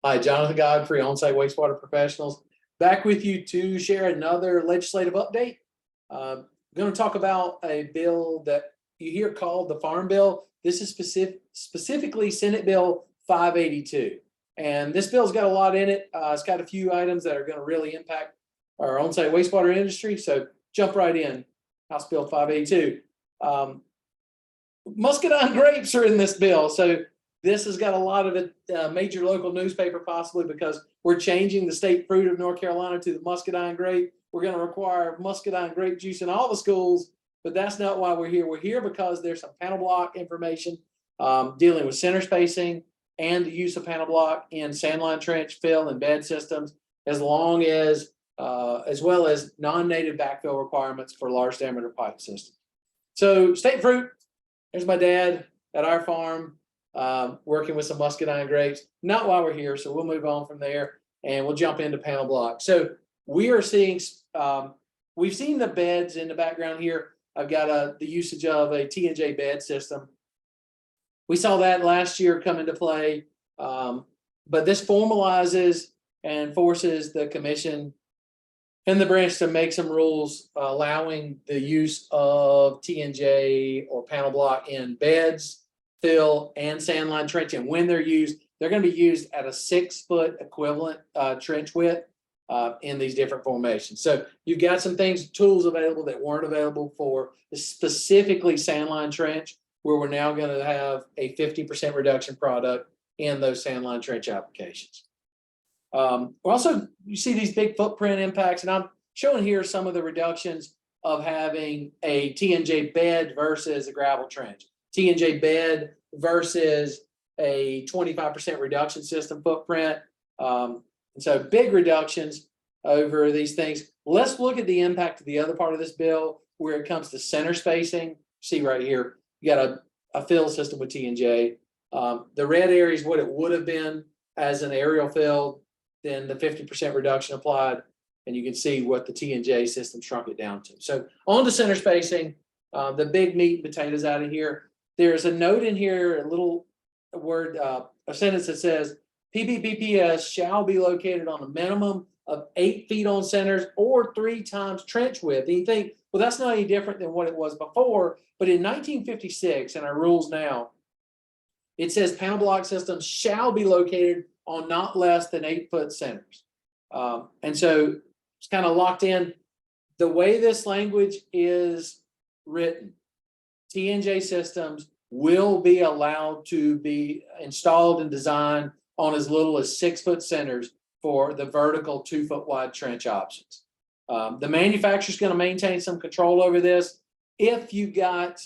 Hi, Jonathan Godfrey, Onsite Wastewater Professionals, back with you to share another legislative update. I'm going to talk about a bill that you hear called the Farm Bill. This is specifically Senate Bill 582. And this bill's got a lot in it. It's got a few items that are going to really impact our onsite wastewater industry. So jump right in. House Bill 582. Muscadine grapes are in this bill. So this has got a lot of it, major local newspaper possibly, because we're changing the state fruit of North Carolina to the muscadine grape. We're going to require muscadine grape juice in all the schools, but that's not why we're here. We're here because there's some panel block information dealing with center spacing and the use of panel block in sandline trench fill and bed systems, as well as non-native backfill requirements for large diameter pipe systems. So state fruit, there's my dad at our farm. Working with some muscadine grapes, not why we're here. So we'll move on from there and we'll jump into panel block. So we are seeing, we've seen the beds in the background here. I've got the usage of a T&J bed system. We saw that last year come into play, but this formalizes and forces the commission and the branch to make some rules allowing the use of T&J or panel block in beds, fill, and sandline trench. And when they're used, they're going to be used at a 6-foot equivalent trench width in these different formations. So you've got some tools available that weren't available for specifically sandline trench, where we're now going to have a 50% reduction product in those sandline trench applications. Also, you see these big footprint impacts, and I'm showing here some of the reductions of having a T&J bed versus a gravel trench. T&J bed versus a 25% reduction system footprint. And so big reductions over these things. Let's look at the impact of the other part of this bill where it comes to center spacing. See right here, you got a fill system with T&J. The red area is what it would have been as an aerial fill, then the 50% reduction applied, and you can see what the T&J system shrunk it down to. So on to center spacing, the big meat and potatoes out of here. There's a note in here, a little word, a sentence that says PBPPS shall be located on a minimum of 8 feet on centers or 3 times trench width. And you think, well, that's not any different than what it was before. But in 1956, in our rules now, it says panel block systems shall be located on not less than 8-foot centers. And so it's kind of locked in. The way this language is written, T&J systems will be allowed to be installed and designed on as little as 6-foot centers for the vertical 2-foot wide trench options. The manufacturer's going to maintain some control over this. If you got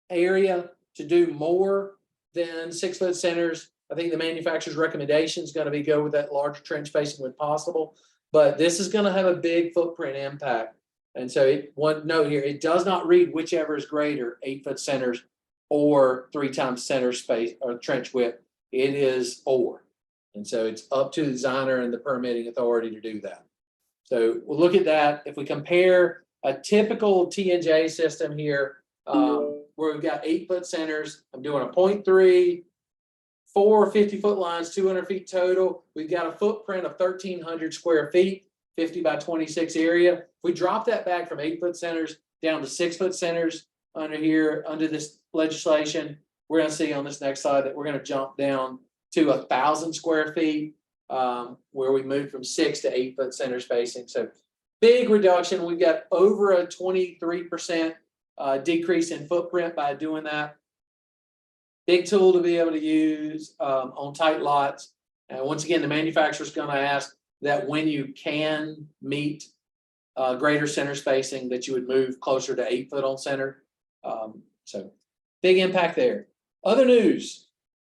area to do more than 6-foot centers, I think the manufacturer's recommendation is going to be go with that larger trench spacing when possible. But this is going to have a big footprint impact. And so one note here, it does not read whichever is greater, 8-foot centers or 3 times center space or trench width. It is or. And so it's up to the designer and the permitting authority to do that. So we'll look at that. If we compare a typical T&J system here, where we've got 8-foot centers, I'm doing a 0.3, 4 50-foot lines, 200 feet total. We've got a footprint of 1,300 square feet. 50 by 26 area. If we drop that back from 8-foot centers down to 6-foot centers under here, under this legislation, we're going to see on this next slide that we're going to jump down to 1,000 square feet, where we moved from 6 to 8-foot center spacing. So big reduction. We've got over a 23% decrease in footprint by doing that. Big tool to be able to use on tight lots. And once again, the manufacturer is going to ask that when you can meet greater center spacing, that you would move closer to 8-foot on center. So big impact there. Other news,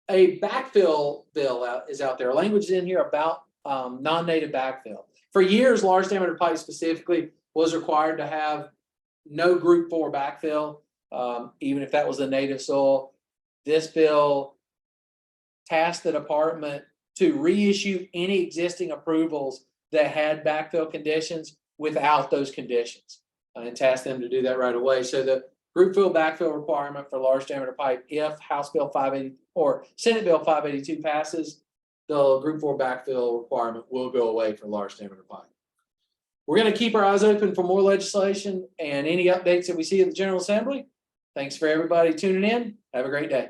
a backfill bill is out there. Language in here about non-native backfill. For years, large diameter pipe specifically was required to have no group 4 backfill, even if that was a native soil. This bill tasked the department to reissue any existing approvals that had backfill conditions without those conditions, and tasked them to do that right away. So the group fill backfill requirement for large diameter pipe, if House Bill 580 or Senate Bill 582 passes, the group 4 backfill requirement will go away for large diameter pipe. We're going to keep our eyes open for more legislation and any updates that we see at the General Assembly. Thanks for everybody tuning in. Have a great day.